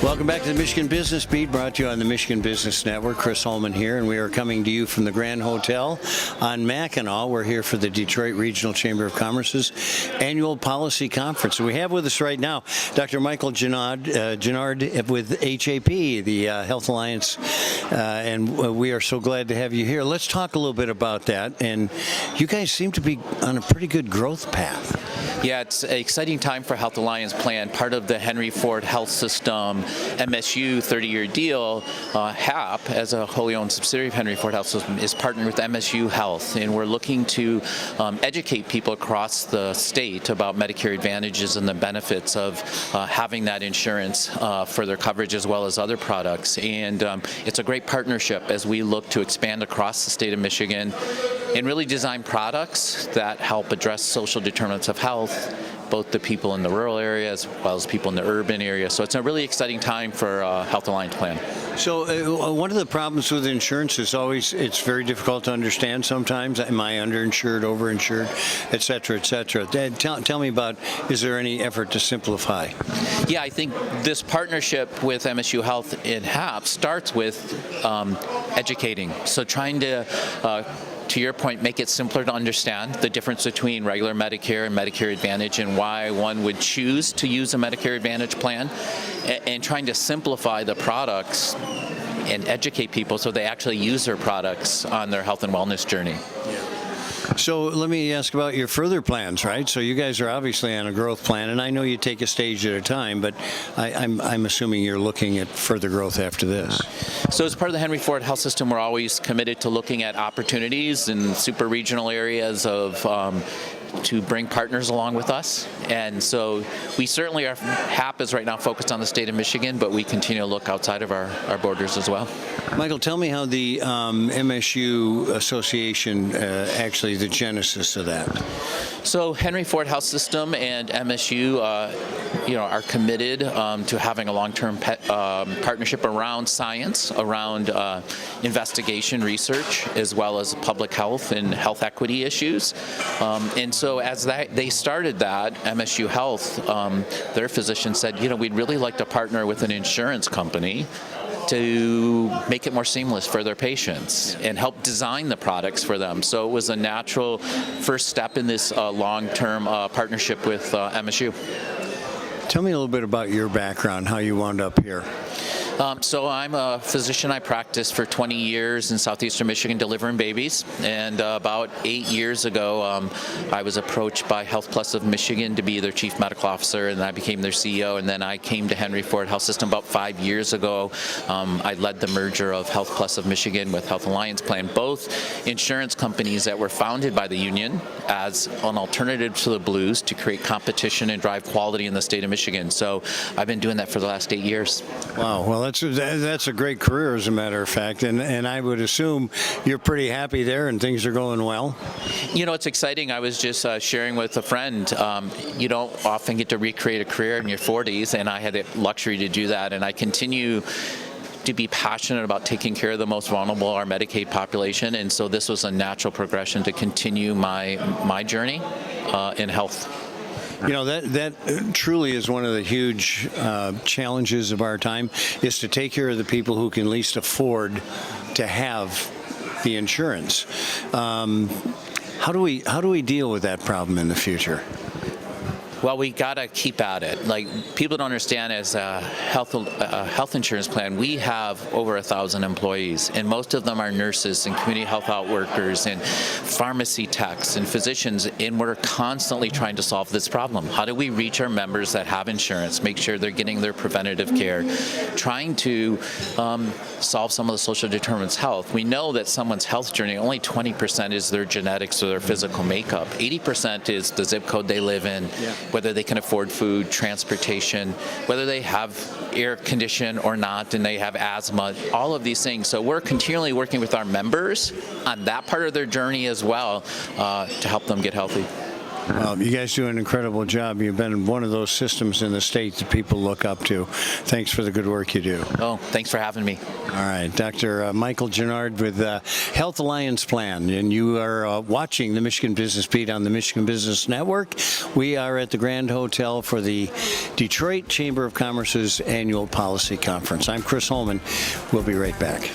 Welcome back to the Michigan Business Beat, brought to you on the Michigan Business Network. Chris Holman here, and we are coming to you from the Grand Hotel on Mackinac. We're here for the Detroit Regional Chamber of Commerce's annual policy conference. And we have with us right now Dr. Michael Genord with HAP, the Health Alliance, and we are so glad to have you here. Let's talk a little bit about that. And you guys seem to be on a pretty good growth path. Yeah, it's an exciting time for Health Alliance Plan. Part of the Henry Ford Health System MSU 30-year deal, HAP, as a wholly owned subsidiary of Henry Ford Health System, is partnered with MSU Health, and we're looking to educate people across the state about Medicare advantages and the benefits of having that insurance for their coverage as well as other products. And it's a great partnership as we look to expand across the state of Michigan and really design products that help address social determinants of health, both the people in the rural area as well as people in the urban area. So it's a really exciting time for Health Alliance Plan. So one of the problems with insurance is always it's very difficult to understand sometimes. Am I underinsured, overinsured, et cetera, et cetera? Tell me about, is there any effort to simplify? Yeah, I think this partnership with MSU Health and HAP starts with educating. So trying to your point, make it simpler to understand the difference between regular Medicare and Medicare Advantage and why one would choose to use a Medicare Advantage plan, and trying to simplify the products and educate people so they actually use their products on their health and wellness journey. So let me ask about your further plans, right? So you guys are obviously on a growth plan, and I know you take a stage at a time, but I'm assuming you're looking at further growth after this. So as part of the Henry Ford Health System, we're always committed to looking at opportunities in super regional areas of to bring partners along with us. And so we certainly are, HAP is right now focused on the state of Michigan, but we continue to look outside of our borders as well. Michael, tell me how the MSU Association, actually the genesis of that. So Henry Ford Health System and MSU are committed to having a long-term partnership around science, around investigation research, as well as public health and health equity issues. And so as they started that, MSU Health, their physician said, we'd really like to partner with an insurance company to make it more seamless for their patients and help design the products for them. So it was a natural first step in this long-term partnership with MSU. Tell me a little bit about your background, how you wound up here. So I'm a physician. I practiced for 20 years in southeastern Michigan delivering babies, and about 8 years ago I was approached by Health Plus of Michigan to be their chief medical officer, and I became their CEO, and then I came to Henry Ford Health System about 5 years ago. I led the merger of Health Plus of Michigan with Health Alliance Plan, both insurance companies that were founded by the union as an alternative to the Blues to create competition and drive quality in the state of Michigan. So I've been doing that for the last 8 years. Wow. Well, that's a great career, as a matter of fact, and I would assume you're pretty happy there and things are going well. It's exciting. I was just sharing with a friend, you don't often get to recreate a career in your 40s, and I had the luxury to do that, and I continue to be passionate about taking care of the most vulnerable, our Medicaid population, and so this was a natural progression to continue my journey in health. That truly is one of the huge challenges of our time, is to take care of the people who can least afford to have the insurance. How do we deal with that problem in the future? Well, we got to keep at it. Like, people don't understand, as a health insurance plan, we have over 1,000 employees, and most of them are nurses and community health workers and pharmacy techs and physicians, and we're constantly trying to solve this problem. How do we reach our members that have insurance, make sure they're getting their preventative care, trying to solve some of the social determinants of health. We know that someone's health journey, only 20% is their genetics or their physical makeup. 80% is the zip code they live in, whether they can afford food, transportation, whether they have air condition or not, and they have asthma, all of these things. So we're continually working with our members on that part of their journey as well to help them get healthy. Well, you guys do an incredible job. You've been one of those systems in the state that people look up to. Thanks for the good work you do. Oh, thanks for having me. All right, Dr. Michael Genord with Health Alliance Plan, and you are watching the Michigan Business Beat on the Michigan Business Network. We are at the Grand Hotel for the Detroit Chamber of Commerce's annual policy conference. I'm Chris Holman. We'll be right back.